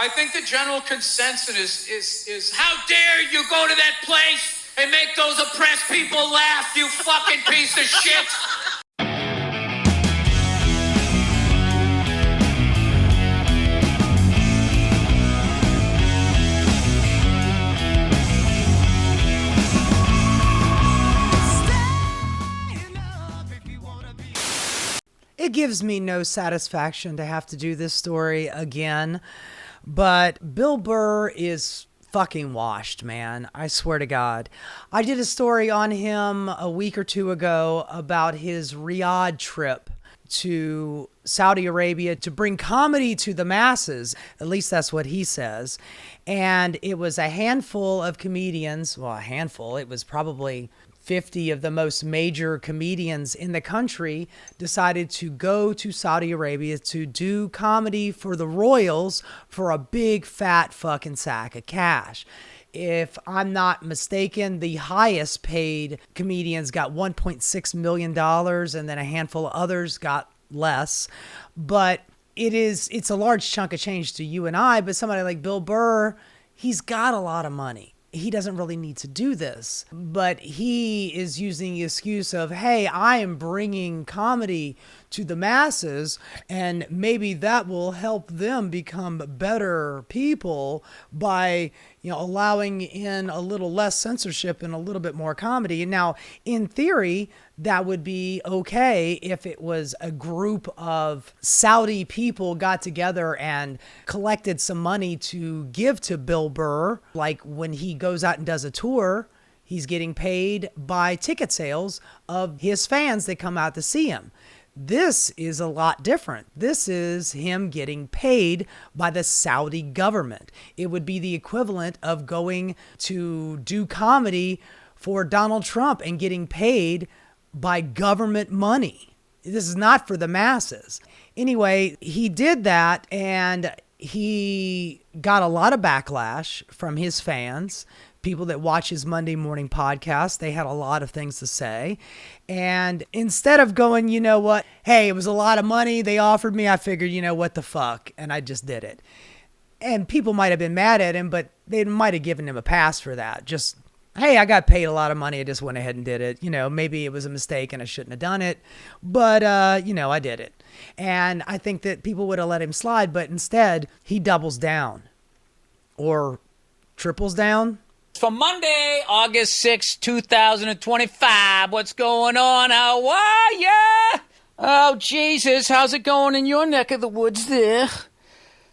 I think the general consensus is how dare you go to that place and make those oppressed people laugh, you fucking piece of shit. It gives me no satisfaction to have to do this story again, but Bill Burr is fucking washed, man. I swear to God. I did a story on him a week or two ago about his Riyadh trip to Saudi Arabia to bring comedy to the masses. At least that's what he says. And it was a handful of comedians. Well, a handful. It was probably 50 of the most major comedians in the country decided to go to Saudi Arabia to do comedy for the royals for a big fat fucking sack of cash. If I'm not mistaken, the highest paid comedians got $1.6 million and then a handful of others got less. But it's a large chunk of change to you and I, but somebody like Bill Burr, he's got a lot of money. He doesn't really need to do this, but he is using the excuse of, hey, I am bringing comedy to the masses and maybe that will help them become better people by, allowing in a little less censorship and a little bit more comedy. And now in theory, that would be okay if it was a group of Saudi people got together and collected some money to give to Bill Burr. Like when he goes out and does a tour, he's getting paid by ticket sales of his fans that come out to see him. This is a lot different. This is him getting paid by the Saudi government. It would be the equivalent of going to do comedy for Donald Trump and getting paid by government money. This is not for the masses. Anyway, he did that and he got a lot of backlash from his fans. People that watch his Monday morning podcast, they had a lot of things to say. And instead of going, you know what, hey, it was a lot of money they offered me, I figured, what the fuck, and I just did it. And people might have been mad at him, but they might have given him a pass for that. Just, hey, I got paid a lot of money, I just went ahead and did it. Maybe it was a mistake and I shouldn't have done it, but, I did it. And I think that people would have let him slide, but instead, he doubles down or triples down. For Monday, August 6, 2025. What's going on? How are ya? Oh, Jesus. How's it going in your neck of the woods there?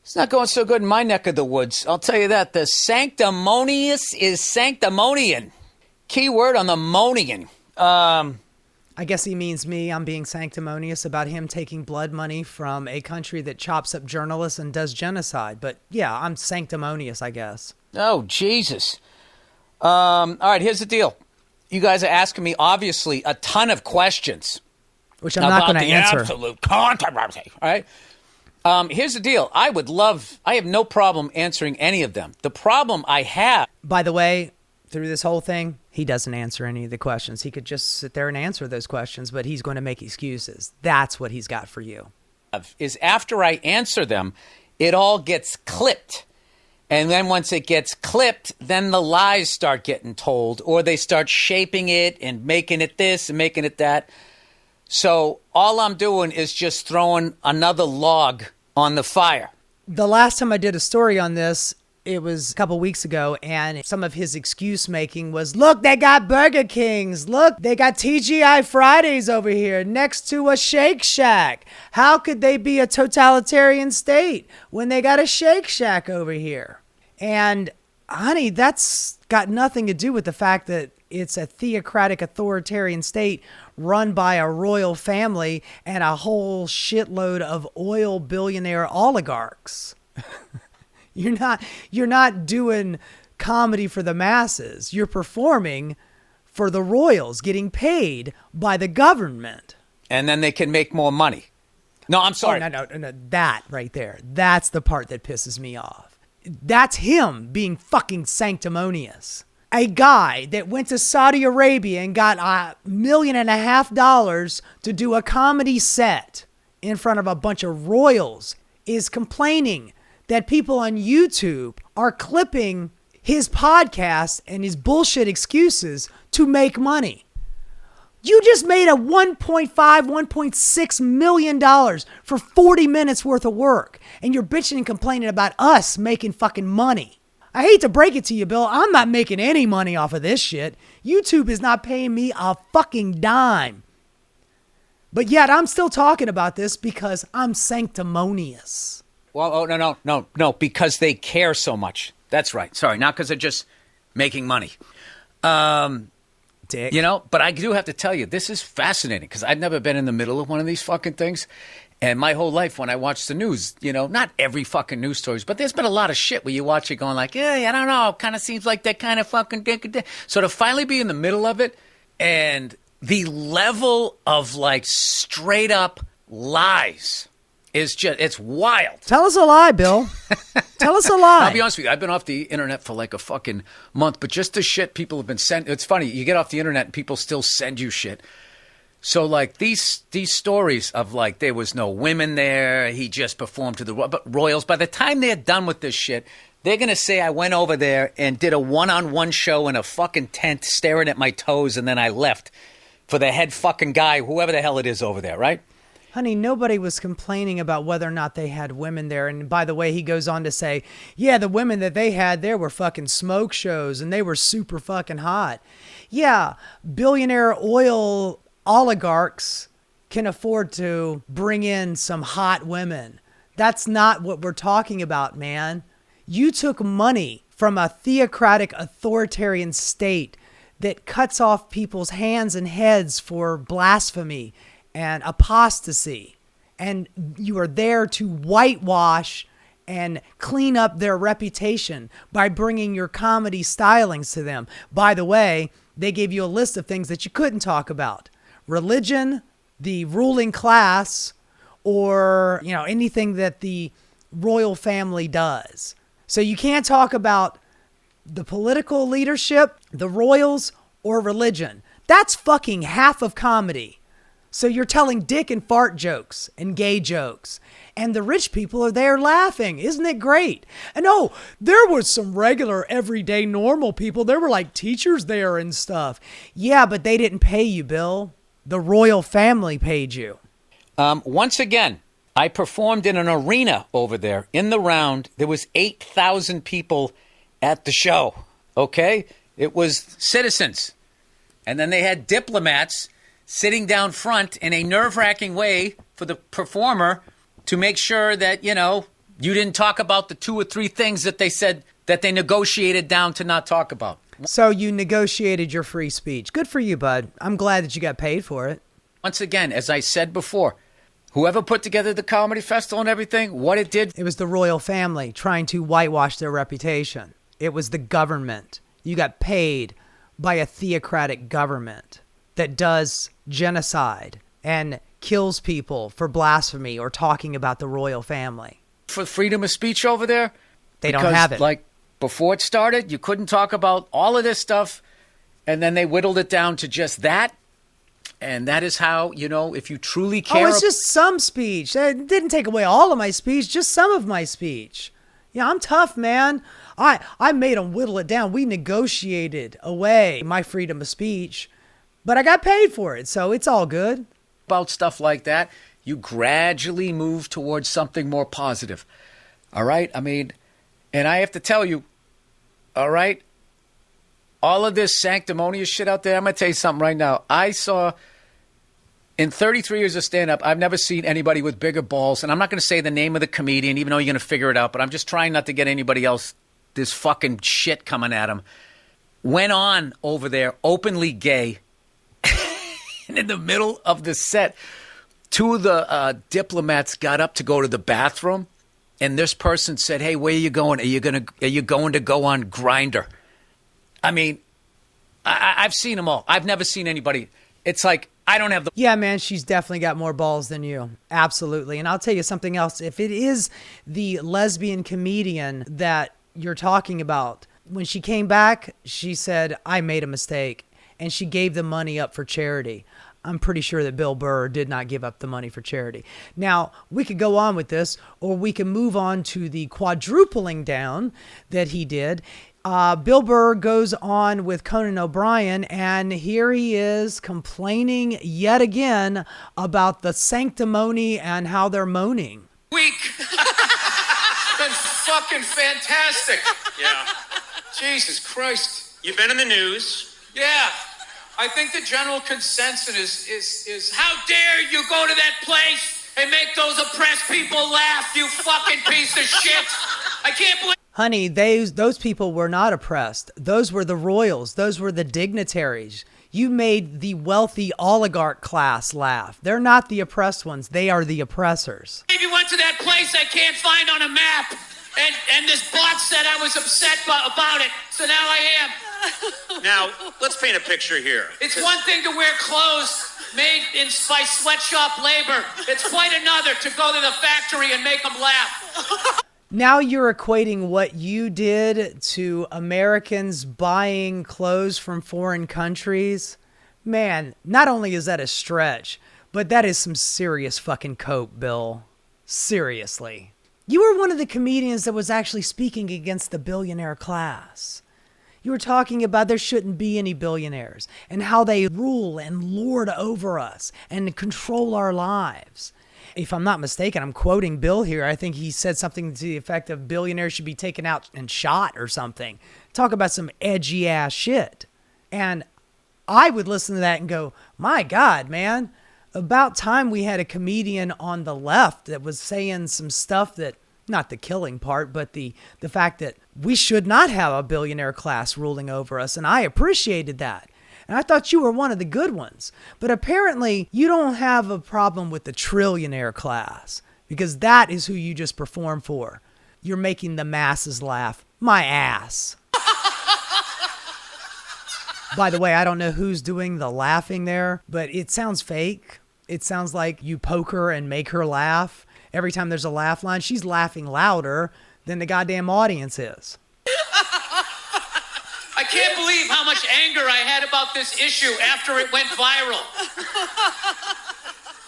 It's not going so good in my neck of the woods. I'll tell you that. The sanctimonious is sanctimonian. Key word on the monian. I guess he means me. I'm being sanctimonious about him taking blood money from a country that chops up journalists and does genocide. But yeah, I'm sanctimonious, I guess. Oh, Jesus. All right, here's the deal. You guys are asking me, obviously, a ton of questions. Which I'm not going to answer. Absolute controversy, all right? Here's the deal. I have no problem answering any of them. The problem I have... By the way, through this whole thing, he doesn't answer any of the questions. He could just sit there and answer those questions, but he's going to make excuses. That's what he's got for you. Is after I answer them, it all gets clipped. And then once it gets clipped, then the lies start getting told, or they start shaping it and making it this and making it that. So all I'm doing is just throwing another log on the fire. The last time I did a story on this, it was a couple weeks ago, and some of his excuse making was, look, they got Burger Kings. Look, they got TGI Fridays over here next to a Shake Shack. How could they be a totalitarian state when they got a Shake Shack over here? And honey, that's got nothing to do with the fact that it's a theocratic authoritarian state run by a royal family and a whole shitload of oil billionaire oligarchs. You're not doing comedy for the masses. You're performing for the royals, getting paid by the government. And then they can make more money. No, I'm sorry. Oh, no. That right there. That's the part that pisses me off. That's him being fucking sanctimonious. A guy that went to Saudi Arabia and got $1.5 million to do a comedy set in front of a bunch of royals is complaining that people on YouTube are clipping his podcast and his bullshit excuses to make money. You just made a $1.6 million for 40 minutes worth of work. And you're bitching and complaining about us making fucking money. I hate to break it to you, Bill. I'm not making any money off of this shit. YouTube is not paying me a fucking dime. But yet I'm still talking about this because I'm sanctimonious. Well, oh, no, because they care so much. That's right. Sorry, not because they're just making money. Dick. You know, but I do have to tell you, this is fascinating because I've never been in the middle of one of these fucking things. And my whole life when I watch the news, you know, not every fucking news stories, but there's been a lot of shit where you watch it going like, yeah, I don't know, kind of seems like that kind of fucking dick. So to finally be in the middle of it and the level of like straight up lies is just, it's wild. Tell us a lie, Bill. Tell us a lie. I'll be honest with you. I've been off the internet for like a fucking month, but just the shit people have been sending. It's funny. You get off the internet and people still send you shit. So like these stories of like there was no women there. He just performed to the Royals. By the time they're done with this shit, they're going to say I went over there and did a one-on-one show in a fucking tent staring at my toes and then I left for the head fucking guy, whoever the hell it is over there, right? Honey, nobody was complaining about whether or not they had women there. And by the way, he goes on to say, yeah, the women that they had there were fucking smoke shows and they were super fucking hot. Yeah, billionaire oil oligarchs can afford to bring in some hot women. That's not what we're talking about, man. You took money from a theocratic authoritarian state that cuts off people's hands and heads for blasphemy and apostasy. And you are there to whitewash and clean up their reputation by bringing your comedy stylings to them. By the way, they gave you a list of things that you couldn't talk about. Religion, the ruling class, or, you know, anything that the royal family does. So you can't talk about the political leadership, the royals, or religion. That's fucking half of comedy. So you're telling dick and fart jokes and gay jokes. And the rich people are there laughing. Isn't it great? And oh, there was some regular, everyday, normal people. There were like teachers there and stuff. Yeah, but they didn't pay you, Bill. The royal family paid you. Once again, I performed in an arena over there. In the round, there was 8,000 people at the show. Okay? It was citizens. And then they had diplomats sitting down front in a nerve-wracking way for the performer to make sure that, you know, you didn't talk about the 2 or 3 things that they said that they negotiated down to not talk about. So you negotiated your free speech. Good for you, bud. I'm glad that you got paid for it. Once again, as I said before, whoever put together the comedy festival and everything, what it did... It was the royal family trying to whitewash their reputation. It was the government. You got paid by a theocratic government that does genocide and kills people for blasphemy or talking about the royal family. For freedom of speech over there, they don't have it. Like before it started, you couldn't talk about all of this stuff, and then they whittled it down to just that. And that is how, you know, if you truly care... Oh, it's just some speech. It didn't take away all of my speech, just some of my speech. Yeah, I'm tough, man. I made them whittle it down. We negotiated away my freedom of speech, but I got paid for it, so it's all good. About stuff like that, you gradually move towards something more positive. All right? I mean, and I have to tell you, all right, all of this sanctimonious shit out there, I'm going to tell you something right now. I saw, in 33 years of stand-up, I've never seen anybody with bigger balls, and I'm not going to say the name of the comedian, even though you're going to figure it out, but I'm just trying not to get anybody else this fucking shit coming at him. Went on over there, openly gay, and in the middle of the set, 2 of the diplomats got up to go to the bathroom, and this person said, "Hey, where are you going? Are you going to go on Grindr?" I mean, I've seen them all. I've never seen anybody. It's like, I don't have the... Yeah, man, she's definitely got more balls than you. Absolutely. And I'll tell you something else. If it is the lesbian comedian that you're talking about, when she came back, she said, I made a mistake. And she gave the money up for charity. I'm pretty sure that Bill Burr did not give up the money for charity. Now, we could go on with this, or we can move on to the quadrupling down that he did. Bill Burr goes on with Conan O'Brien, and here he is complaining yet again about the sanctimony and how they're moaning. Week. Been fucking fantastic. Yeah. Jesus Christ. You've been in the news. Yeah. I think the general consensus is how dare you go to that place and make those oppressed people laugh, you fucking piece of shit. I can't believe. Honey, those people were not oppressed. Those were the royals. Those were the dignitaries. You made the wealthy oligarch class laugh. They're not the oppressed ones. They are the oppressors. You went to that place I can't find on a map, and this bot said I was upset about it, so now I am. Now, let's paint a picture here. It's one thing to wear clothes made by sweatshop labor. It's quite another to go to the factory and make them laugh. Now you're equating what you did to Americans buying clothes from foreign countries. Man, not only is that a stretch, but that is some serious fucking cope, Bill. Seriously. You were one of the comedians that was actually speaking against the billionaire class. You were talking about there shouldn't be any billionaires and how they rule and lord over us and control our lives. If I'm not mistaken, I'm quoting Bill here. I think he said something to the effect of billionaires should be taken out and shot or something. Talk about some edgy ass shit. And I would listen to that and go, my God, man, about time we had a comedian on the left that was saying some stuff that, not the killing part, but the fact that we should not have a billionaire class ruling over us. And I appreciated that. And I thought you were one of the good ones. But apparently you don't have a problem with the trillionaire class, because that is who you just perform for. You're making the masses laugh. My ass. By the way, I don't know who's doing the laughing there, but it sounds fake. It sounds like you poke her and make her laugh. Every time there's a laugh line, she's laughing louder than the goddamn audience is. I can't believe how much anger I had about this issue after it went viral.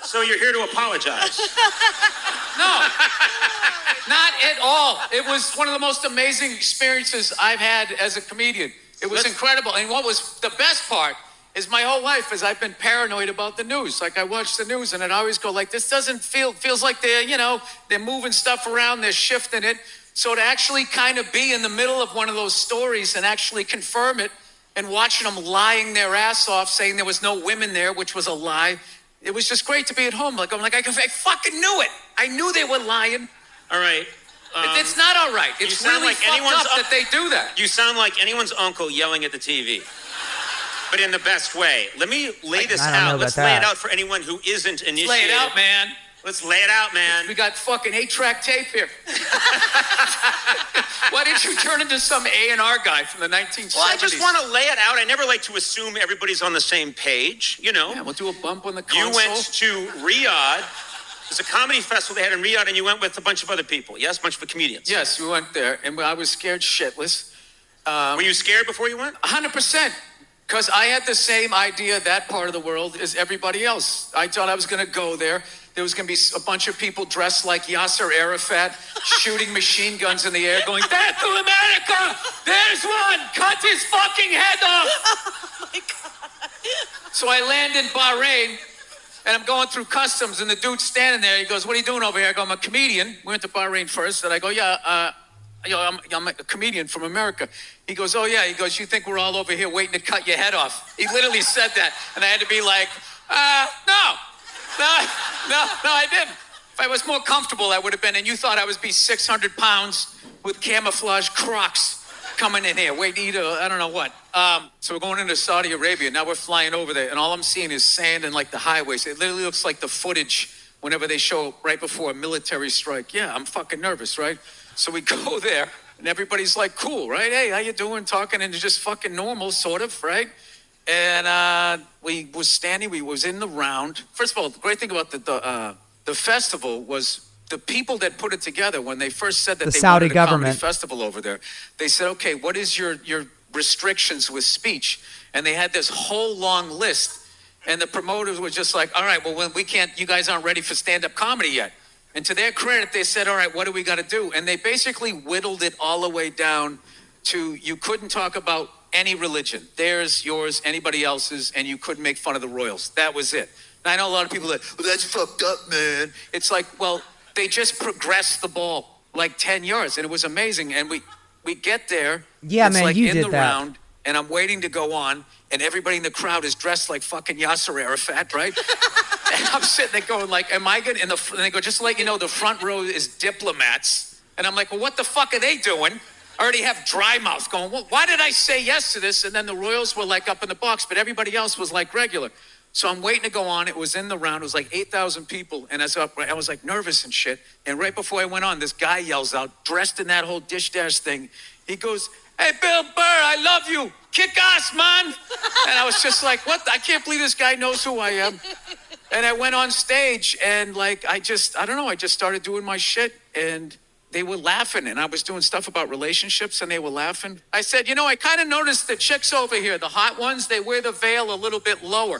So you're here to apologize. No, not at all. It was one of the most amazing experiences I've had as a comedian. It was incredible. And what was the best part is my whole life is I've been paranoid about the news. Like I watch the news and I always go like, this doesn't feels like they're moving stuff around, they're shifting it. So to actually kind of be in the middle of one of those stories and actually confirm it and watching them lying their ass off, saying there was no women there, which was a lie. It was just great to be at home. Like, I fucking knew it. I knew they were lying. All right. It's not all right. It's really like fucked up that they do that. You sound like anyone's uncle yelling at the TV, but in the best way. Let me lay this out. Let's lay it out for anyone who isn't initiated. Lay it out, man. Let's lay it out, man. We got fucking 8-track tape here. Why didn't you turn into some A&R guy from the 1970s? Well, I just want to lay it out. I never like to assume everybody's on the same page, Yeah, we'll do a bump on the console. You went to Riyadh. There's a comedy festival they had in Riyadh, and you went with a bunch of other people. Yes, a bunch of comedians. Yes, we went there, and I was scared shitless. Were you scared before you went? 100%. Because I had the same idea, that part of the world, as everybody else. I thought I was going to go there. There was going to be a bunch of people dressed like Yasser Arafat, shooting machine guns in the air, going, "Death to America! There's one! Cut his fucking head off!" Oh my God. So I land in Bahrain, and I'm going through customs, and the dude's standing there. He goes, "What are you doing over here?" I go, "I'm a comedian." We went to Bahrain first, and I go, I'm a comedian from America. He goes, "Oh yeah." He goes, "You think we're all over here waiting to cut your head off?" He literally said that, and I had to be like, No, I didn't. If I was more comfortable, I would have been, and you thought I would be 600 pounds with camouflage Crocs coming in here, waiting to eat I don't know what. So we're going into Saudi Arabia. Now we're flying over there, and all I'm seeing is sand and like the highways. It literally looks like the footage whenever they show right before a military strike. Yeah, I'm fucking nervous, right? So we go there, and everybody's like, cool, right? Hey, how you doing? Talking, and it's just fucking normal, sort of, right? And we was standing, we was in the round. First of all, the great thing about the festival was the people that put it together, when they first said that they Saudi wanted a government comedy festival over there, they said, okay, what is your restrictions with speech? And they had this whole long list. And the promoters were just like, all right, well, when we can't, you guys aren't ready for stand-up comedy yet. And to their credit, they said, all right, what do we got to do? And they basically whittled it all the way down to you couldn't talk about any religion, theirs, yours, anybody else's, and you couldn't make fun of the royals. That was it. And I know a lot of people are like, well, that's fucked up, man. It's like, well, they just progressed the ball like 10 yards, and it was amazing. And we get there. Yeah, it's man, like you in did the that. round, and I'm waiting to go on, and everybody in the crowd is dressed like fucking Yasser Arafat, right? And I'm sitting there going like, am I good? And they go, just to let you know, the front row is diplomats. And I'm like, well, what the fuck are they doing? I already have dry mouth going, well, why did I say yes to this? And then the royals were like up in the box, but everybody else was like regular. So I'm waiting to go on. It was in the round. It was like 8,000 people. And I was like nervous and shit. And right before I went on, this guy yells out, dressed in that whole dish dash thing. He goes, hey, Bill Burr, I love you. Kick ass, man. And I was just like, what? I can't believe this guy knows who I am. And I went on stage and like, I don't know. I just started doing my shit and they were laughing. And I was doing stuff about relationships and they were laughing. I said, you know, I kind of noticed the chicks over here, the hot ones, they wear the veil a little bit lower.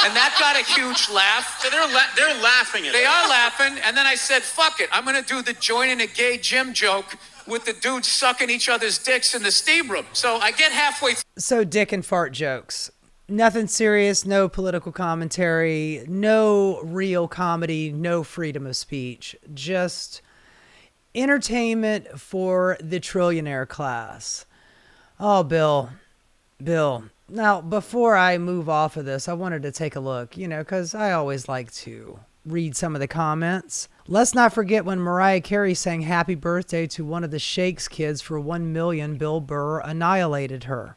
And that got a huge laugh. So they're laughing at They it. are laughing. And then I said, fuck it. I'm going to do the joining a gay gym joke with the dudes sucking each other's dicks in the steam room. So I get halfway. So dick and fart jokes. Nothing serious, no political commentary, no real comedy, no freedom of speech. Just entertainment for the trillionaire class. Oh, Bill. Now, before I move off of this, I wanted to take a look, because I always like to read some of the comments. Let's not forget when Mariah Carey sang happy birthday to one of the Shakes kids for 1 million, Bill Burr annihilated her.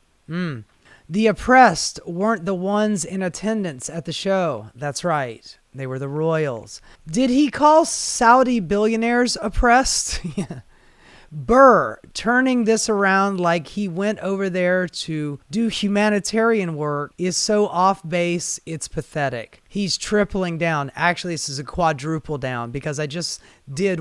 The oppressed weren't the ones in attendance at the show. That's right. They were the royals. Did he call Saudi billionaires oppressed? Yeah. Burr turning this around like he went over there to do humanitarian work is so off base, it's pathetic. He's tripling down. Actually, this is a quadruple down because I just did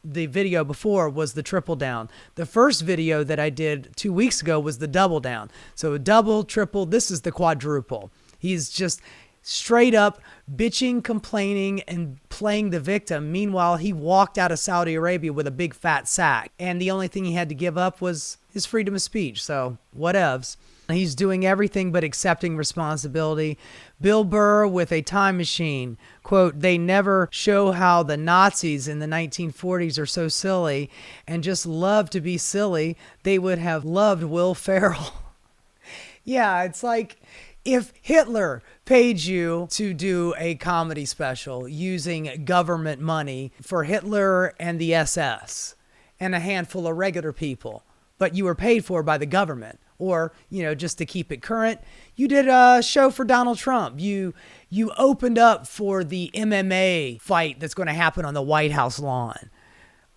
the video before was the triple down. The first video that I did 2 weeks ago was the double down. So double, triple, this is the quadruple. He's just straight up bitching, complaining, and playing the victim. Meanwhile, he walked out of Saudi Arabia with a big fat sack. And the only thing he had to give up was his freedom of speech. So whatevs. He's doing everything but accepting responsibility. Bill Burr with a time machine. Quote, they never show how the Nazis in the 1940s are so silly and just love to be silly. They would have loved Will Ferrell. Yeah, it's like if Hitler paid you to do a comedy special using government money for Hitler and the SS and a handful of regular people, but you were paid for by the government, or, just to keep it current, you did a show for Donald Trump. You opened up for the MMA fight that's going to happen on the White House lawn.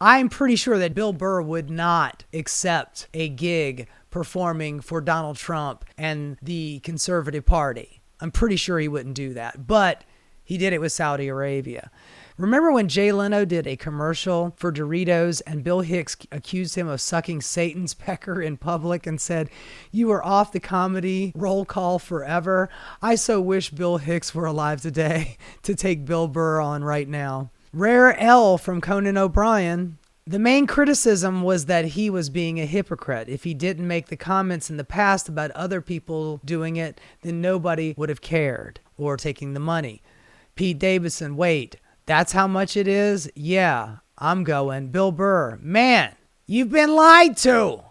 I'm pretty sure that Bill Burr would not accept a gig performing for Donald Trump and the Conservative Party. I'm pretty sure he wouldn't do that, but he did it with Saudi Arabia. Remember when Jay Leno did a commercial for Doritos and Bill Hicks accused him of sucking Satan's pecker in public and said, you were off the comedy roll call forever? I so wish Bill Hicks were alive today to take Bill Burr on right now. Rare L from Conan O'Brien. The main criticism was that he was being a hypocrite. If he didn't make the comments in the past about other people doing it, then nobody would have cared or taking the money. Pete Davidson, wait, that's how much it is? Yeah, I'm going. Bill Burr, man, you've been lied to.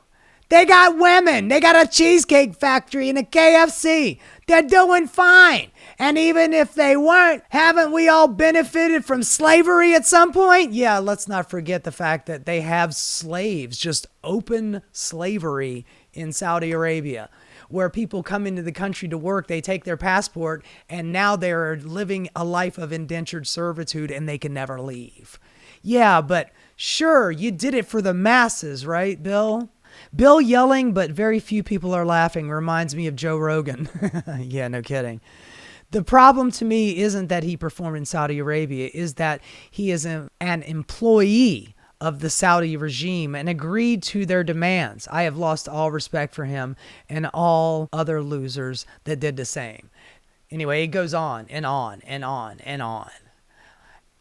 They got women. They got a cheesecake factory and a KFC. They're doing fine. And even if they weren't, haven't we all benefited from slavery at some point? Yeah, let's not forget the fact that they have slaves, just open slavery in Saudi Arabia, where people come into the country to work, they take their passport, and now they're living a life of indentured servitude and they can never leave. Yeah, but sure, you did it for the masses, right, Bill? Bill yelling, but very few people are laughing, reminds me of Joe Rogan. Yeah, no kidding. The problem to me isn't that he performed in Saudi Arabia, is that he is an employee of the Saudi regime and agreed to their demands. I have lost all respect for him and all other losers that did the same. Anyway, it goes on and on and on and on.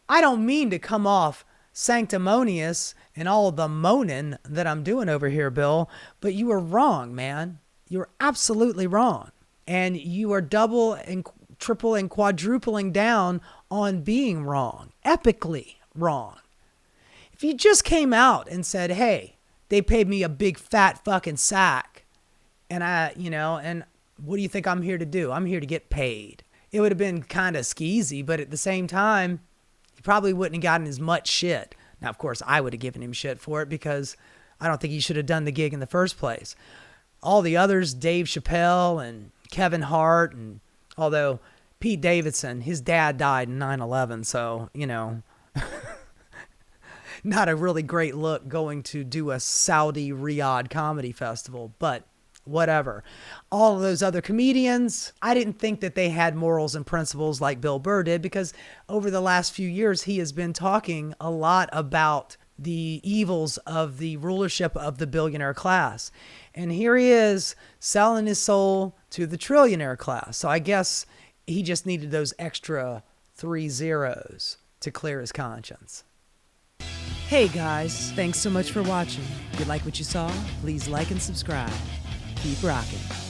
I don't mean to come off sanctimonious and all the moaning that I'm doing over here, Bill, but you were wrong, man. You're absolutely wrong. And you are double and triple and quadrupling down on being wrong, epically wrong. If you just came out and said, hey, they paid me a big fat fucking sack, and and what do you think I'm here to do? I'm here to get paid. It would have been kind of skeezy, but at the same time, he probably wouldn't have gotten as much shit. Now, of course, I would have given him shit for it because I don't think he should have done the gig in the first place. All the others, Dave Chappelle and Kevin Hart, and although Pete Davidson, his dad died in 9/11, so, not a really great look going to do a Saudi Riyadh comedy festival, but whatever. All of those other comedians, I didn't think that they had morals and principles like Bill Burr did, because over the last few years, he has been talking a lot about the evils of the rulership of the billionaire class. And here he is selling his soul to the trillionaire class. So I guess he just needed those extra 3 zeros to clear his conscience. Hey guys, thanks so much for watching. If you like what you saw, please like and subscribe. Keep rocking.